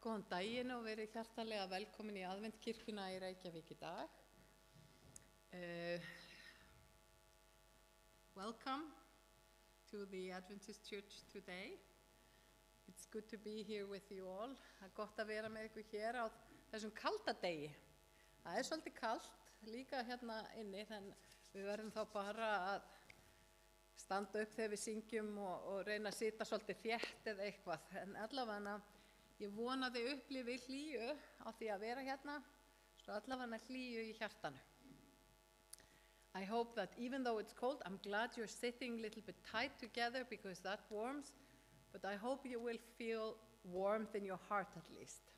Góðan daginn og verið hjartanlega velkomin í Aðventkirkjuna í Reykjavík í dag. Welcome to the Adventist Church today. It's good to be here with you all. Það er gott að vera með ykkur hér á þessum kalda degi. Það er svolítið kalt líka hérna inni, þannig við verðum þá bara að standa upp þegar við syngjum og reyna að sitja svolítið þétt eða eitthvað. En allavega ég vona þið upplifi hlýju á því að vera hérna, svo allavega hlýju í hjartanu. I hope that even though it's cold, I'm glad you're sitting a little bit tight together because that warms, but I hope you will feel warmth in your heart at least.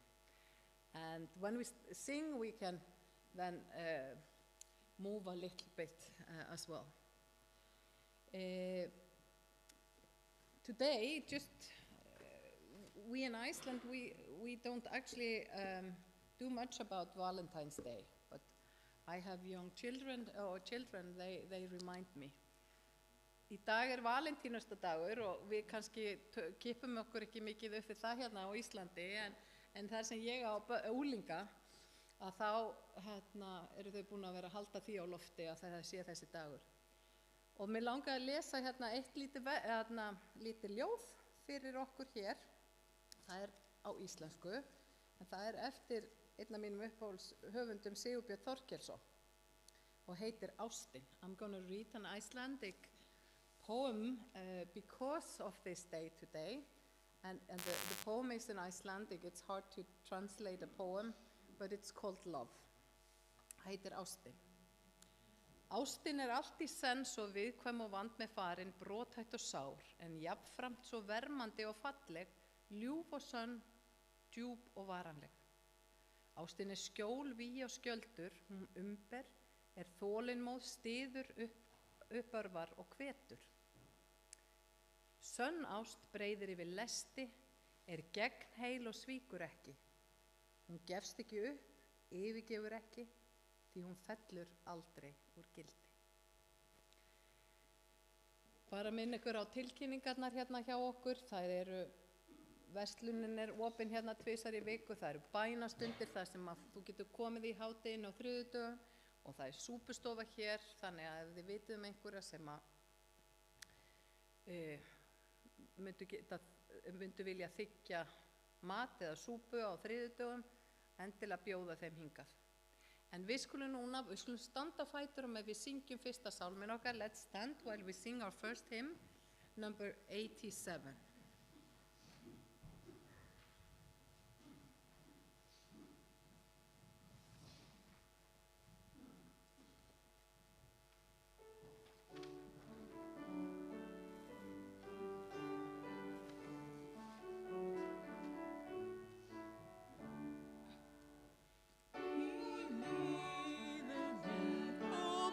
And when we sing, we can then move a little bit as well. Today, we in Iceland, we don't actually do much about Valentine's Day, but I have young children, they remind me. Í dag valentínustadagur og við kannski kippum okkur ekki mikið upp við það hérna á Íslandi, en þar sem ég á unglinga, að þá eru þau búin að vera að halda því á lofti að það sé þessi dagur. Og mér langaði að lesa hérna eitt lítið ljóð fyrir okkur hér. Það er á íslensku, en það er eftir einn af mínum uppáhaldshöfundum Sigurbjörn Þorkelsson og heitir Ástin. I'm going to read an Icelandic poem because of this day today, and the poem is in Icelandic. It's hard to translate a poem, but it's called Love. Heitir Ástin. Ástin allt í senn svo viðkvæm og vand með farin, brothætt og sár, en jafnframt svo vermandi og falleg, ljúf og sönn, djúp og varanleg. Ástin skjól, vígi og skjöldur, hún umber, þolinmóð, styður, uppörvar og hvetur. Sönn ást breiðir yfir lesti, gegnheil og svíkur ekki. Hún gefst ekki upp, yfirgefur ekki, því hún fellur aldrei úr gildi. Bara minn ykkur á tilkynningarnar hérna hjá okkur, það eru verslunin opin hérna 2 í viku, það eru bænastundir þar sem að þú getur komið í hádeginu á þriðjudögum og það er súpustofa hér, þannig að ef þið vitið einhverja sem að myndu vilja þiggja mat eða súpu á þriðjudögum, endilega bjóða þeim hingað. En við skulum standa á fætur og með við syngjum fyrsta sálminn okkar. Let's stand while we sing our first hymn, number 87.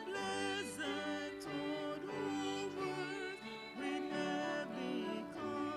Pleasant all over with heavenly calm.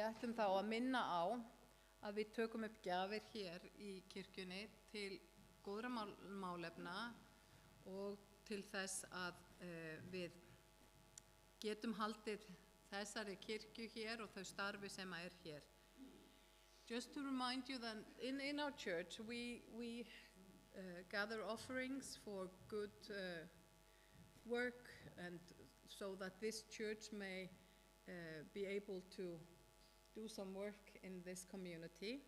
ætlum þá að minna á að við tökum upp gjafir hér í kirkjunni til góðra málefna og til þess að við getum haldið þessari kirkju hér og þau starfi sem hér. Just to remind you that in our church we gather offerings for good work and so that this church may be able to do some work in this community.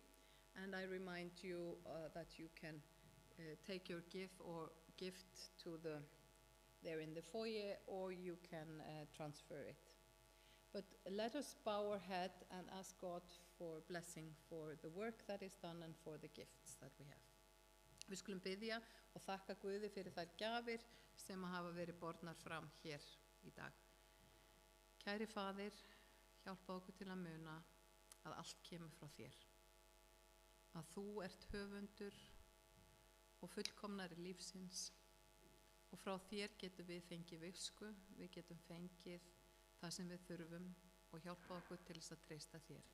And I remind you that you can take your gift to there in the foyer, or you can transfer it. But let us bow our head and ask God for blessing for the work that is done and for the gifts that we have. Við skulum biðja og þakka Guði fyrir þær gjafir sem hafa verið bornar fram hér í dag. Kæri Faðir, hjálpa okkur til að muna að allt kemur frá þér. Að þú ert höfundur og fullkomnari lífsins og frá þér getum við fengið visku, við getum fengið það sem við þurfum og hjálpa okkur til þess að treysta þér.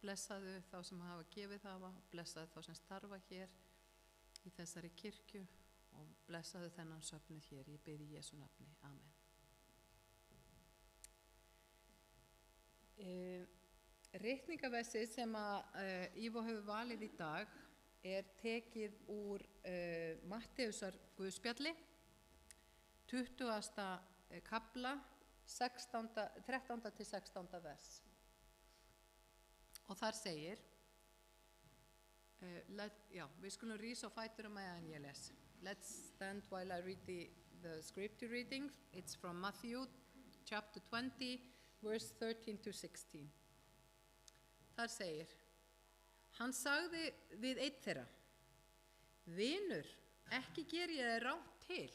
Blessaðu þá sem hafa gefið hafa, blessaðu þá sem starfa hér í þessari kirkju og blessaðu þennan söfnuð hér, ég bið í Jesú nafni. Amen. Ritningaversið sem Ívo hefur valið í dag tekið úr Mattheusar Guðspjalli, 20. kafla, 13. til 16. vers. Og þar segir, við skulum rísa á fætur meðan ég les. Let's stand while I read the scripture reading. It's from Matthew chapter 20, verse 13 to 16. Þar segir, hann sagði við einn þeirra, vinur, ekki ger ég þér rangt til,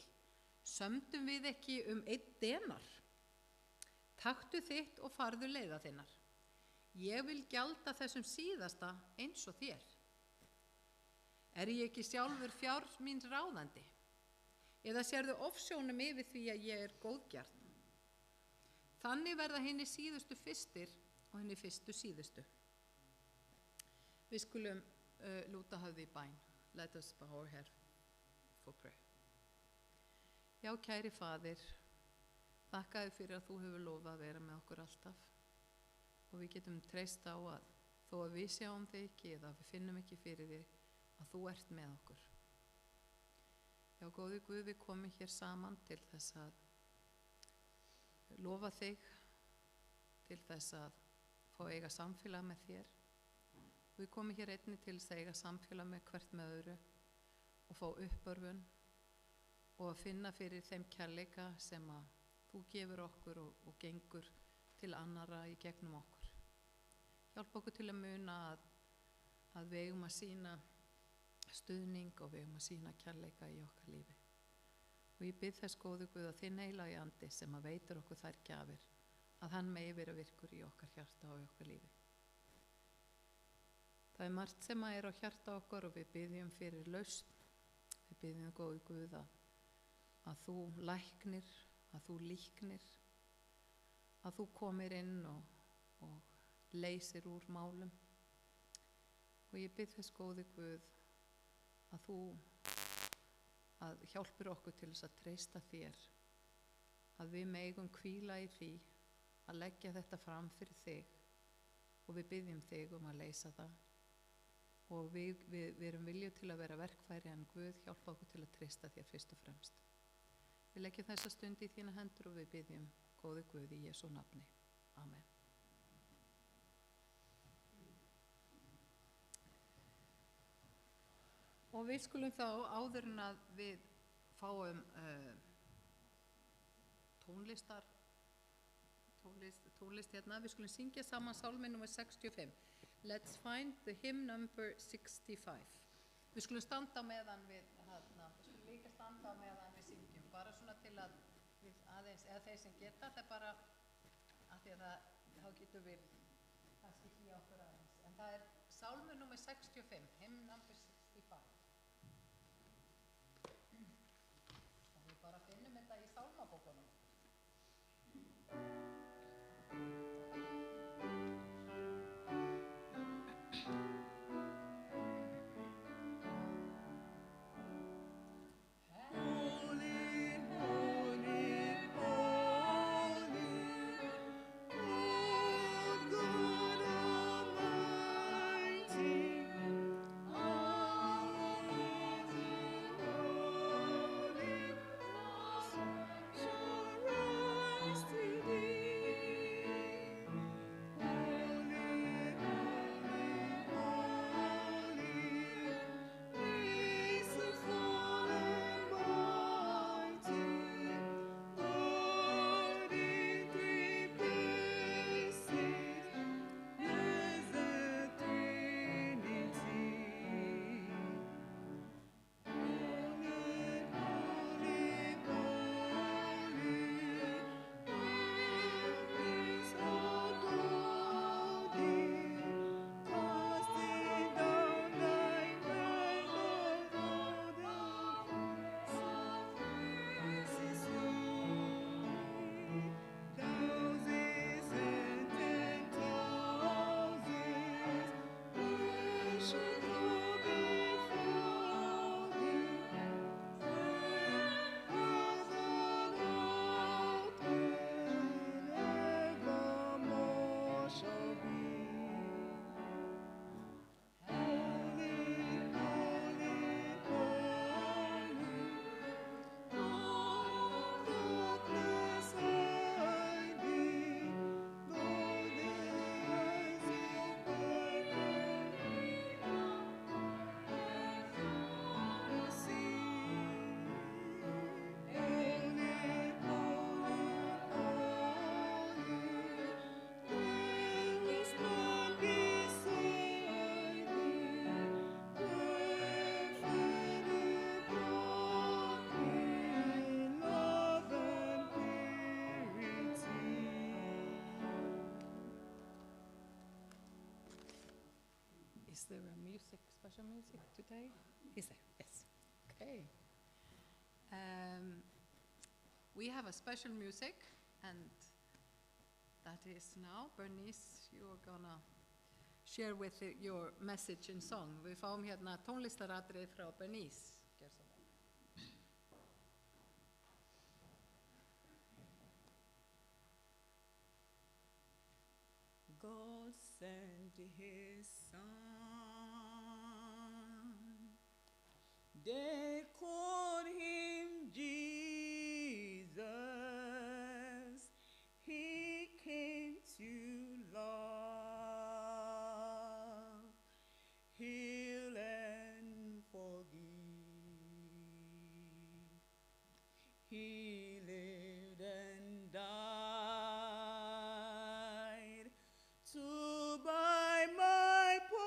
sömdum við ekki einn denar. Taktu þitt og farðu leiða þinnar. Ég vil gjalda þessum síðasta eins og þér. Ég ekki sjálfur fjár míns ráðandi? Eða sérðu ofsjónum yfir því að ég góðgjarn? Þannig verða hinni síðustu fyrstir og hinni fyrstu síðustu. Við skulum lúta höfði í bæn. Let us bow our head for prayer. Já, kæri Faðir, þakka þér fyrir að þú hefur lofað að vera með okkur alltaf og við getum treyst á að þó að við sjáum þig ekki eða við finnum ekki fyrir þig að þú ert með okkur. Já, góði Guð, við komum hér saman til þess að lofa þig, til þess að fá eiga samfélag með þér. Við komum hér einnig til þess að eiga samfélag með hvert með öðru og fá uppörfun og að finna fyrir þeim kærleika sem að þú gefur okkur og gengur til annara í gegnum okkur. Hjálpa okkur til að muna að við eigum að sýna stuðning og við eigum að sýna kærleika í okkar lífi. Og ég bið þess góði Guð að þinn heilagi andi sem að veitir okkur þær gjafir, að hann megi vera virkur í okkar hjarta og í okkar lífi. Það margt sem að á hjarta okkar og við biðjum fyrir lausn. Við biðjum góði Guð að þú læknir, að þú líknir, að þú komir inn og leysir úr málum. Og ég bið þess góði Guð að þú hjálpir okkur til þess að treysta þér, að við megum hvíla í því að leggja þetta fram fyrir þig og við biðjum þig að leysa það og við erum viljug til að vera verkfæri en Guð hjálpa okkur til að treysta þér fyrst og fremst. Við leggjum þessa stund í þína hendur og við biðjum góði Guð í Jesú nafni. Amen. Og við skulum þá áður en að við fáum tónlist hérna, við skulum syngja saman sálmi nr. 65. Let's find the hymn number 65. Við skulum standa meðan við líka standa meðan við syngjum, bara svona til að við aðeins, eða þeir sem geta, það er bara að því að þá getum við kannski hlýja okkur aðeins. En það er sálmi nr. 65, hymn number 65. Og við bara finnum þetta í sálmabókunum. special music today? He's there, yes. Okay. We have a special music, and that is now, Bernice, you're gonna share with your message in song. Við fáum hérna tónlistaratrið frá Bernice. Gjör svo vel. God sent his son. They called him Jesus. He came to love, heal and forgive. He lived and died to buy my pardon.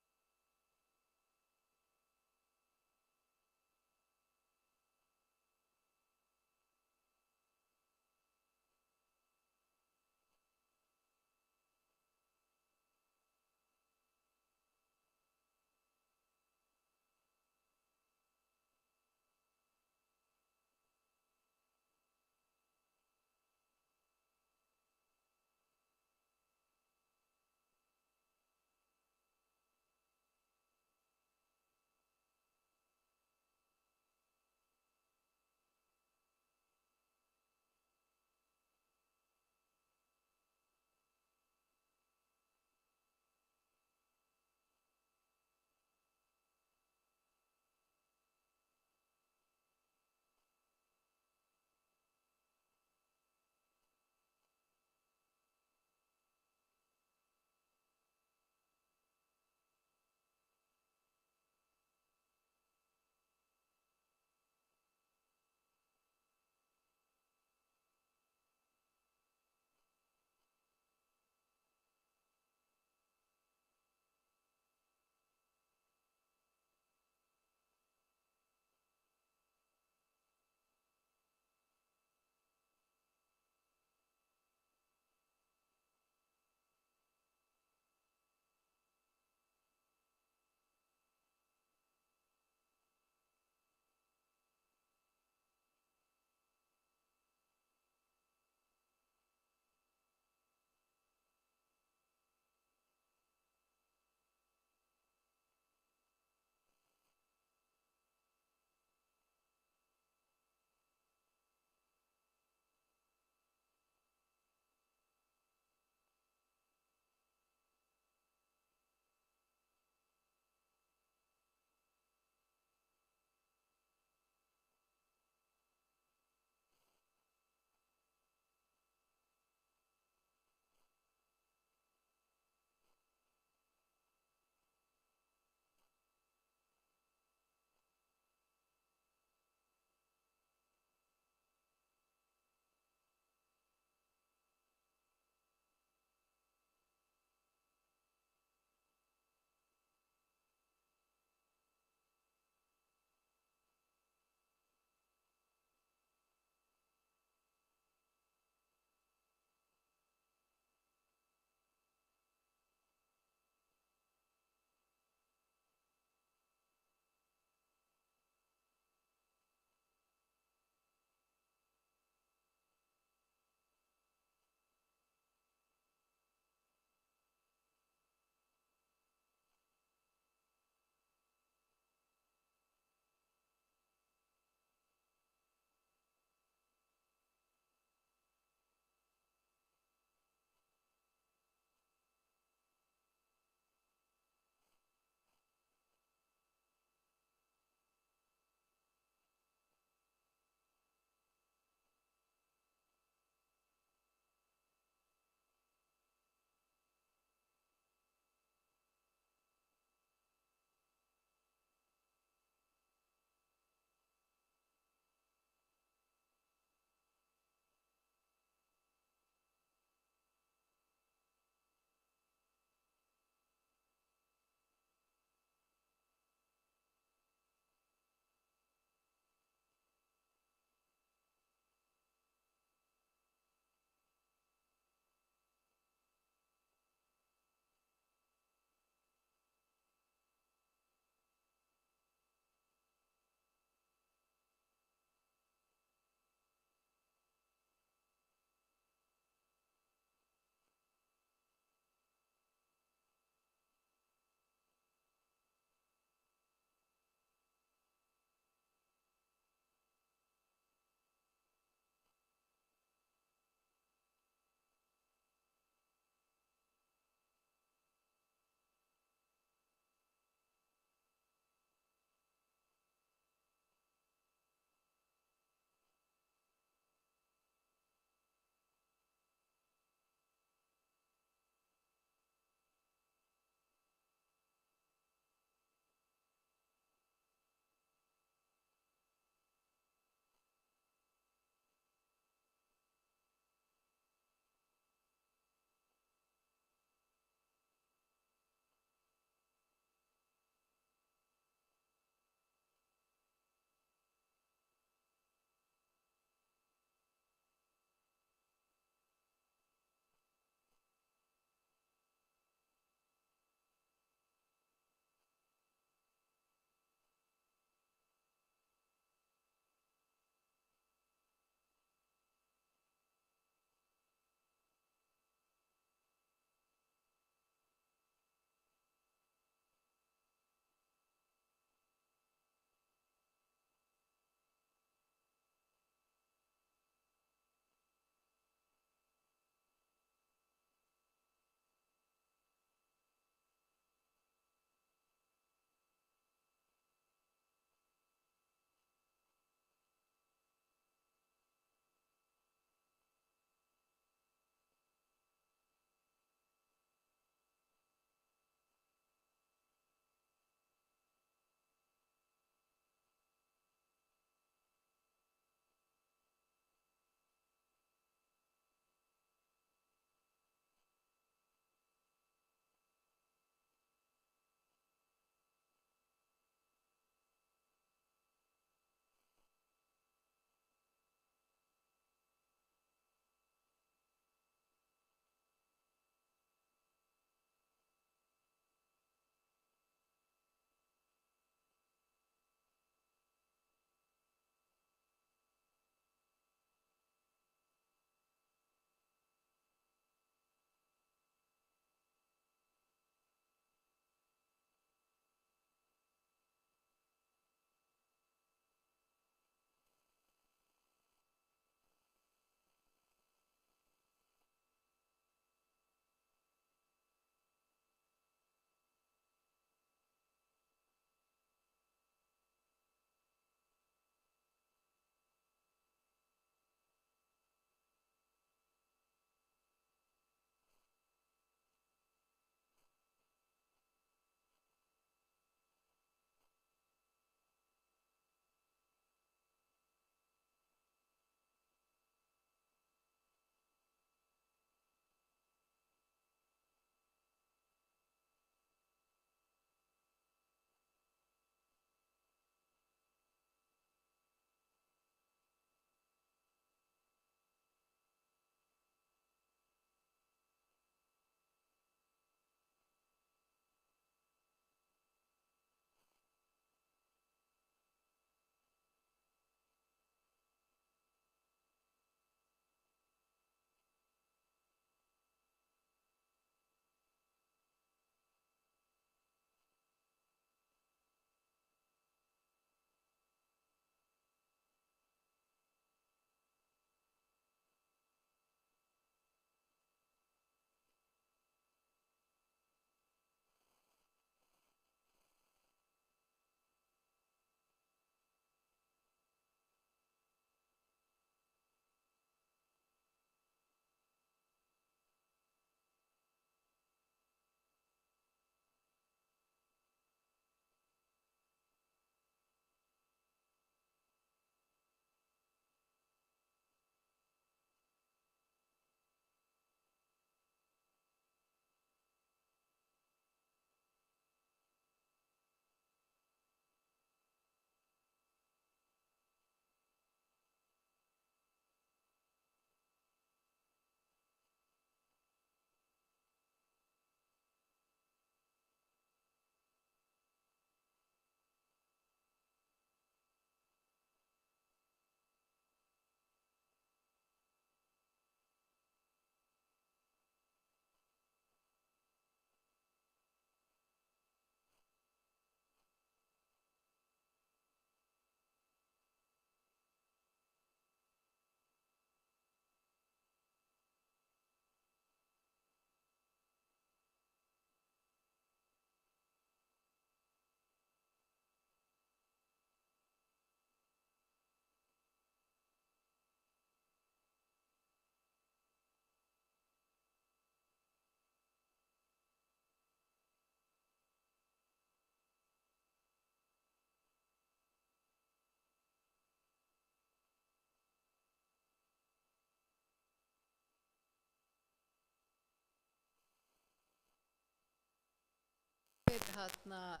hérna,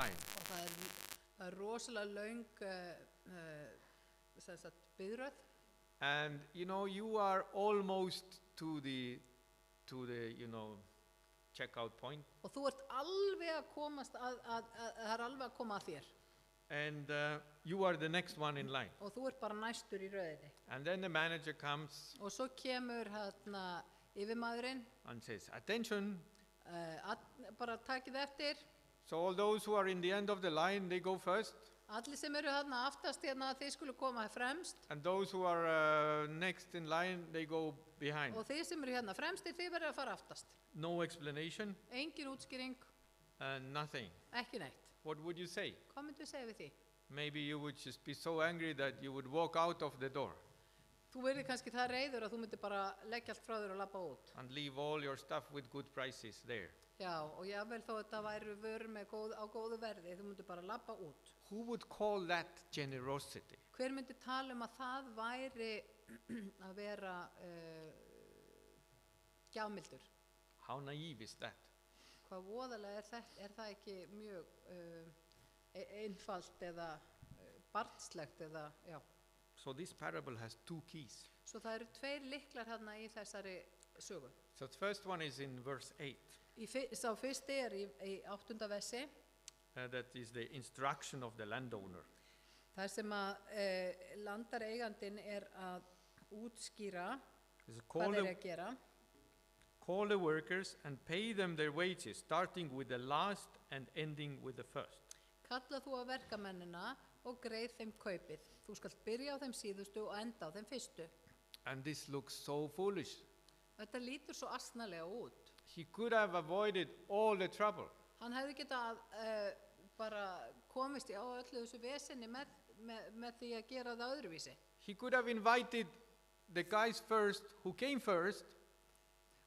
line. og það er rosalega löng sem sagt biðröð And you are almost to the checkout point. og þú ert alveg að komast það er alveg að koma að þér And you are the next one in line. og þú ert bara næstur í röðinni And then the manager comes og svo kemur yfirmaðurinn and says, attention. bara takið eftir So all those who are in the end of the line, they go first. allir sem eru aftast þið skulu koma fremst And those who are next in line, they go behind. og þið sem eru fremstir þið verður að fara aftast No explanation, engin útskýring, nothing. ekki neitt What would you say? hvað myndu segja við því? Maybe you would just be so angry that you would walk out of the door Þú verður kannski það reiður að þú myndir bara leggja allt frá þér og labba út. and leave all your stuff with good prices there. Já, og jável þó þetta væri vörur á góðu verði, þú myndir bara labba út. Who would call that generosity? Hver myndi tala um að það væri að vera gjafmildur? How naive is that? Hvað voðalega er það ekki mjög einfalt eða barnslegt eða, já. So this parable has two keys. Svo það eru tveir lyklar hérna í þessari sögu. So the first one is in verse 8. Sá fyrsti í 8. versi. That is the instruction of the landowner. Það sem að landareigandinn að útskýra hvað þeir að gera. Call the workers and pay them their wages, starting with the last and ending with the first. Kalla þú að verkamennina og greið þeim kaupið. Þú skalt byrja á þeim síðustu og enda á þeim fyrstu. And this looks so foolish. Þetta lítur svo asnalega út. He could have avoided all the trouble. Hann hefði getað bara komist á öllu þessu vesenni með því að gera það öðruvísi. He could have invited the guys first who came first.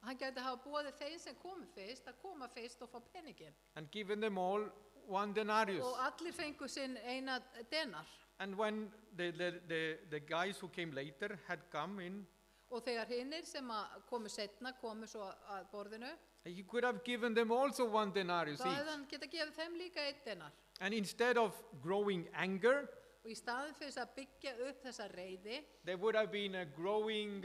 Hann gæti hafa boðið þeim sem komu fyrst að koma fyrst og fá peningin. And given them all one denarius. Og allir fengu sinn eina denar. And when the guys who came later had come in, og þegar hinnir sem komu setna komu svo að borðinu, he could have given them also one denarius þá hefði each. hann geta gefið þeim líka einn denar. And instead of growing anger, Og í staðin fyrir að byggja upp þessa reiði, there would have been a growing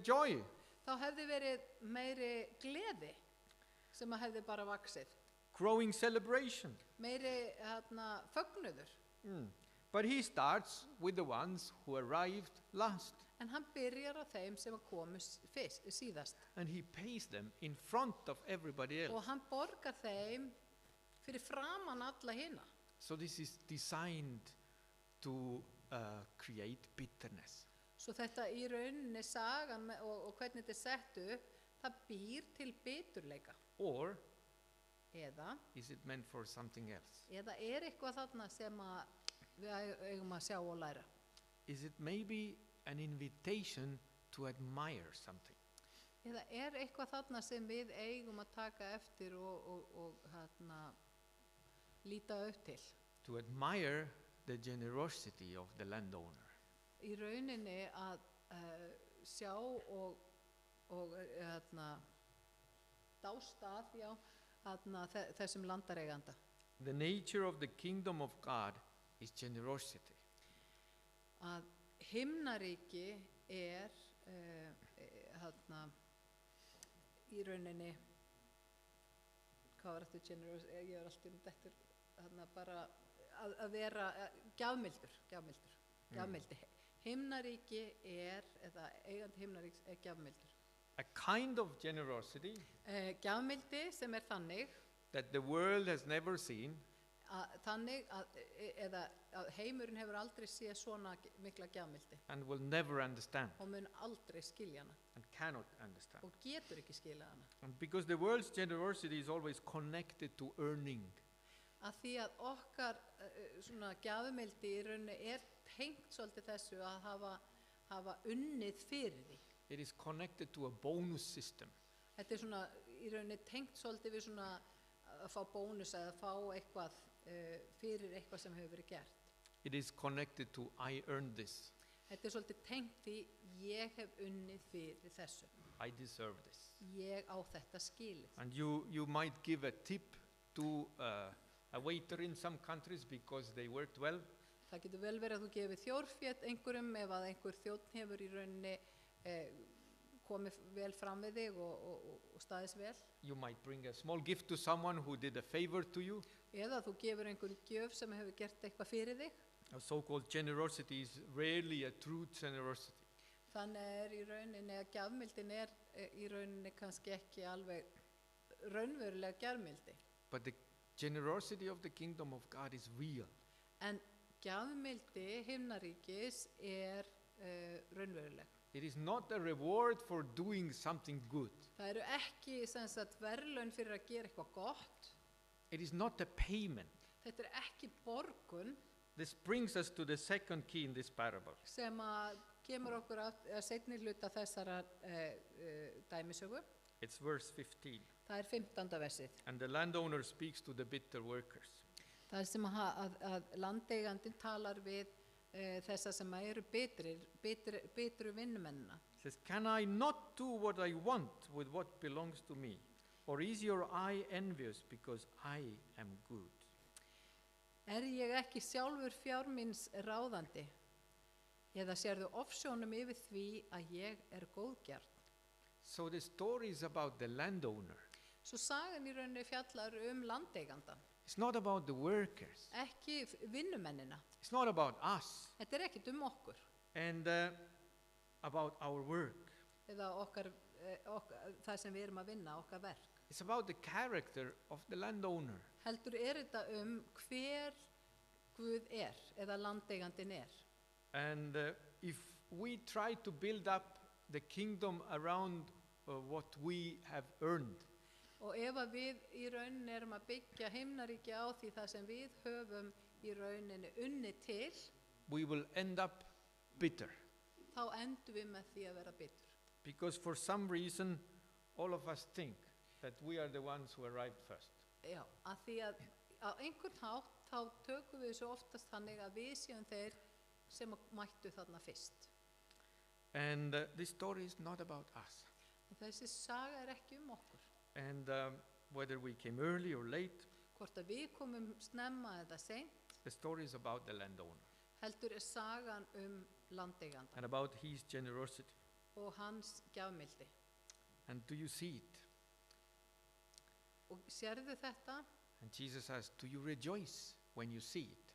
joy. þá hefði verið meiri gleði sem hefði bara vaxið. Growing celebration. Meiri fögnuður. But he starts with the ones who arrived last. En hann byrjar á þeim sem komu síðast. And he pays them in front of everybody else. Og hann borgar þeim fyrir framan alla hina. So this is designed to create bitterness. Svo þetta í rauninni sagan og hvernig þetta sett upp, það býr til biturleika. Or Eða is it meant for something else? eitthvað þarna sem við eigum að sjá og læra. Is it maybe an invitation to admire something? Eða eitthvað þarna sem við eigum að taka eftir og líta upp til. To admire the generosity of the landowner. Í rauninni að sjá og dásta að, já, þessum landareiganda. The nature of the kingdom of God is generosity. Að himnaríki í rauninni, hvað var þetta generous, ég var alltaf þetta bara að vera gjafmildi. Himnaríki eða eigandi himnaríks gjafmildur. A kind of generosity Gjafmildi sem þannig that the world has never seen. Þannig að heimurinn hefur aldrei séð svona mikla gjafmildi. And will never understand. Og mun aldrei skilja hana. And cannot understand. Og getur ekki skilja hana. And because the world's generosity is always connected to earning. Að því að okkar svona gjafmildi í rauninni tengt svolítið þessu að hafa unnið fyrir því. It is connected to a bonus system. Þetta svona í rauninni tengt svolítið við svona að fá bónus eða fá eitthvað fyrir eitthvað sem hefur verið gert. It is connected to I earned this. Þetta svolítið tengt því ég hef unnið fyrir þessu. I deserve this. Ég á þetta skilið. And you might give a tip to a waiter in some countries because they worked well. Það getur vel verið að þú gefir þjórfétt einhverjum ef að einhver þjónn hefur í rauninni komið vel fram við þig og staðist vel. You might bring a small gift to someone who did a favor to you. Eða þú gefur einhverju gjöf sem hefur gert eitthvað fyrir þig. A so-called generosity is rarely a true generosity. Þannig í rauninni að gjafmildin í rauninni kannski ekki alveg raunverulega gjafmildi. But the generosity of the kingdom of God is real. En gjafmildi himnaríkis raunveruleg. It is not a reward for doing something good. Það eru ekki sem sagt verðlaun fyrir að gera eitthvað gott. It is not a payment. Þetta ekki borgun. This brings us to the second key in this parable. Sem að kemur okkur að seinni hluta þessara dæmisögu. It's verse 15. Það 15. versið. And the landowner speaks to the bitter workers. Það sem að landeigandinn talar við þessa sem eru bitru vinnumennina. He says, can I not do what I want with what belongs to me? Or is your eye envious because I am good? Ég ekki sjálfur fjármins ráðandi? Eða sérðu ofsjónum yfir því að ég góðgjarn? So the story is about the landowner. Svo sagan í rauninni fjallar landeigandan. It's not about the workers. Ekki vinnumennina. It's not about us. Þetta ekkert okkur. And about our work. Eða okkar, það sem við erum að vinna, okkar verk. It's about the character of the landowner. Heldur þetta hver Guð eða landeigandinn And if we try to build up the kingdom around what we have earned, og ef að við í rauninni erum að byggja himnaríki á því það sem við höfum í rauninni unnið til, we will end up bitter. Þá endum við með því að vera bitur. Because for some reason, all of us think that we are the ones who arrived first. Já, að því að á einhvern hátt þá tökum við svo oftast þannig að við séum þeir sem mættu þarna fyrst. And this story is not about us. Og þessi saga ekki okkur. And whether we came early or late, hvort að við komum snemma eða seint, the story is about the landowner heldur sagan landeigandann and about his generosity. og hans gjafmildi. And do you see it? Og sérðu þetta? And Jesus says, do you rejoice when you see it?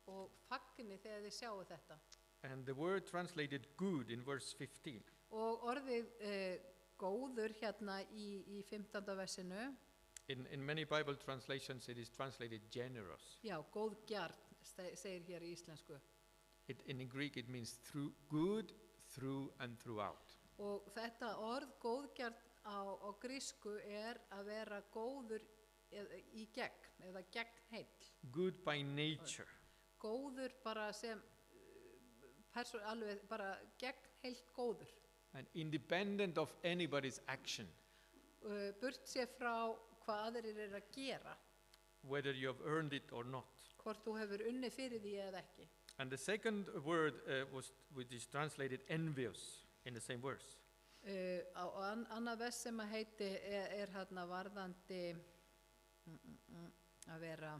Og fagni þegar þið sjáu þetta. And the word translated good in verse 15. Og orðið góður hérna í 15. versinu. In many Bible translations it is translated generous. Já, góðgjarn segir hér í íslensku. In Greek it means through, good, through and throughout. Og þetta orð góðgjarn á grísku að vera góður í gegn eða gegn heill. Good by nature. Góður bara sem alveg bara gegn heilt góður. And independent of anybody's action. Burt sér frá hvað aðrir að gera. Whether you have earned it or not. Hvort þú hefur unnið fyrir því eða ekki. And the second word which is translated envious in the same verse. Annað vers sem heiti hérna varðandi að vera.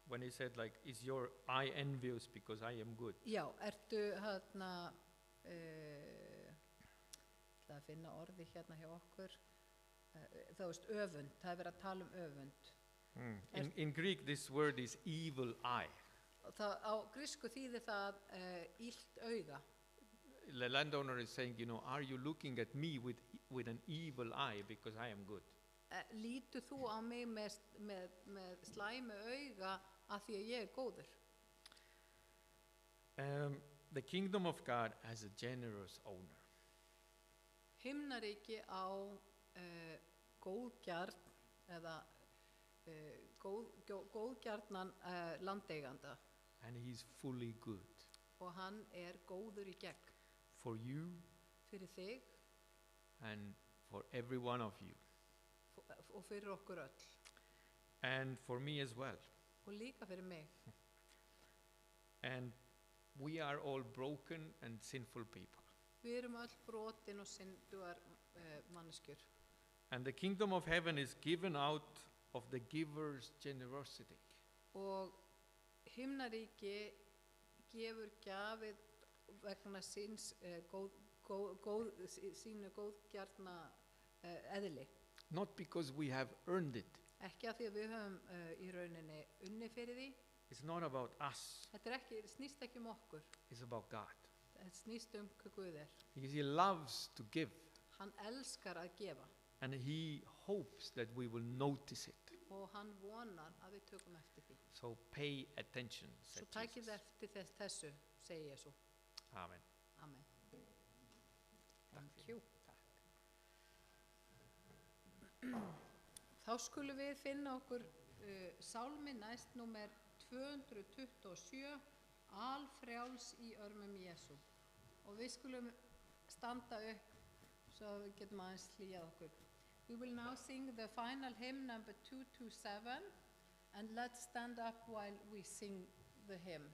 When he said like, is your eye envious because I am good? Já, ertu hérna að finna orði hérna hjá okkur. Það veist öfund, það verið að tala öfund. In Greek this word is evil eye. Á grísku þýðir það illt auga. The landowner is saying, you know, are you looking at me with an evil eye because I am good? Lítur þú á mig með slæmu auga af því að ég góður? The kingdom of God has a generous owner. Himnaríki á góðgjarn eða góðgjarnan landeiganda. And he's fully good. Og hann góður í gegn. For you. Fyrir þig. And for every one of you. Og fyrir okkur öll. And for me as well. Og líka fyrir mig. And we are all broken and sinful people. Við erum öll brotin og syndugar manneskjur. And the kingdom of heaven is given out of the giver's generosity. Og himnaríki gefur gjafir vegna síns sínu góðgjarna eðli. Not because we have earned it. Ekki af því að við höfum í rauninni unni fyrir því. It's not about us. Þetta snýst ekki okkur. It's about God. Þetta snýst hver Guð Because he loves to give. Hann elskar að gefa. And he hopes that we will notice it. Og hann vonar að við tökum eftir því. So pay attention, Svo said takið Jesus. eftir þessu, segi Jesú. Amen. Amen. Thank you. Þá skulum við finna okkur sálmi næst númer 227, Alfrjáls í örmum Jesú. Og við skulum standa upp svo við getum aðeins hlýjað okkur. We will now sing the final hymn number 227, and let's stand up while we sing the hymn.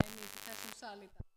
Í þessum sal í dag.